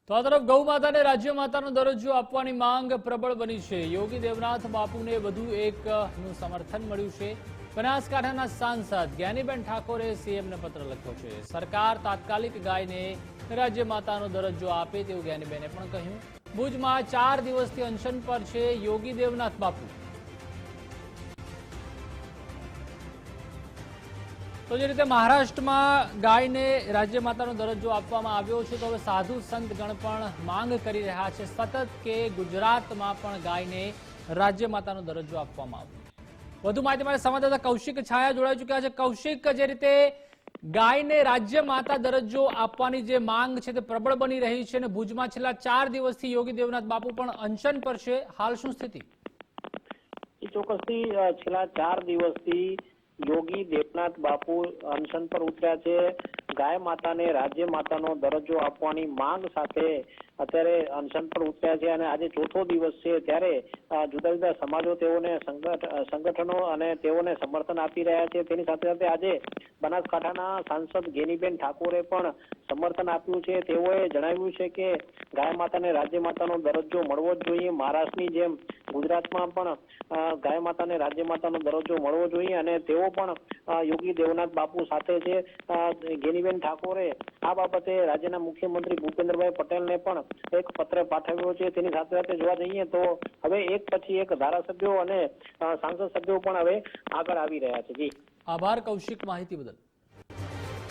તો આ તરફ ગૌ માતાને રાજ્ય માતાનો દરજ્જો આપવાની માંગ પ્રબળ બની છે। યોગી દેવનાથ બાપુને વધુ એકનું સમર્થન મળ્યું છે। બનાસકાંઠાના સાંસદ જ્ઞાનીબેન ઠાકોરે સીએમને પત્ર લખ્યો છે। સરકાર તાત્કાલિક ગાયને રાજ્ય માતાનો દરજ્જો આપે તેવું જ્ઞાનીબેને પણ કહ્યું। ભુજમાં 4 દિવસથી અનશન પર છે યોગી દેવનાથ બાપુ। તો જે રીતે મહારાષ્ટ્રમાં ગાયને રાજ્ય માતાનો દરજ્જો આપવામાં આવ્યો છે, તો હવે સાધુ સંત ગણ પણ માંગ કરી રહ્યા છે સતત કે ગુજરાતમાં પણ ગાયને રાજ્ય માતાનો દરજ્જો આપવામાં આવે। વધુ માહિતી માટે સંવાદદાતા કૌશિક છાયા જોડાઈ ચૂક્યા છે। કૌશિક, જે રીતે ગાયને રાજ્ય માતા દરજ્જો આપવાની જે માંગ છે તે પ્રબળ બની રહી છે અને ભુજમાં છેલ્લા 4 દિવસથી યોગી દેવનાથ બાપુ પણ અનશન પર છે, હાલ શું સ્થિતિ? ચોક્કસથી છેલ્લા 4 દિવસથી યોગી દેવનાથ બાપુ અનશન પર ઉતર્યા છે। ગાય માતાને રાજ્ય માતાનો દરજ્જો આપવાની માંગ સાથે અત્યારે અનશન પર ઉતર્યા છે અને આજે ચોથો દિવસ છે, ત્યારે જુદા જુદા સમાજો તેઓને સંગઠનો અને તેઓને સમર્થન આપી રહ્યા છે। તેની સાથે સાથે આજે બનાસકાંઠાના સાંસદ જ્ઞાનીબેન ઠાકોરે પણ સમર્થન આપ્યું છે। તેઓએ જણાવ્યું છે કે ગાય માતાને રાજ્ય માતાનો દરજ્જો મળવો જ જોઈએ। મહારાષ્ટ્રની જેમ ગુજરાતમાં પણ ગાય માતાને રાજ્ય માતાનો દરજ્જો મળવો જોઈએ અને તેઓ પણ યોગી દેવનાથ બાપુ સાથે છે। જ્ઞાનીબેન ઠાકોરે આ બાબતે રાજ્યના મુખ્યમંત્રી ભૂપેન્દ્રભાઈ પટેલને પણ એક પત્ર પાઠવ્યો છે। તેની સાથે સાથે જોવા જઈએ તો હવે એક પછી એક ધારાસભ્યો અને સાંસદ સભ્યો પણ હવે આગળ આવી રહ્યા છે। જી, આભાર કૌશિક, માહિતી બદલ।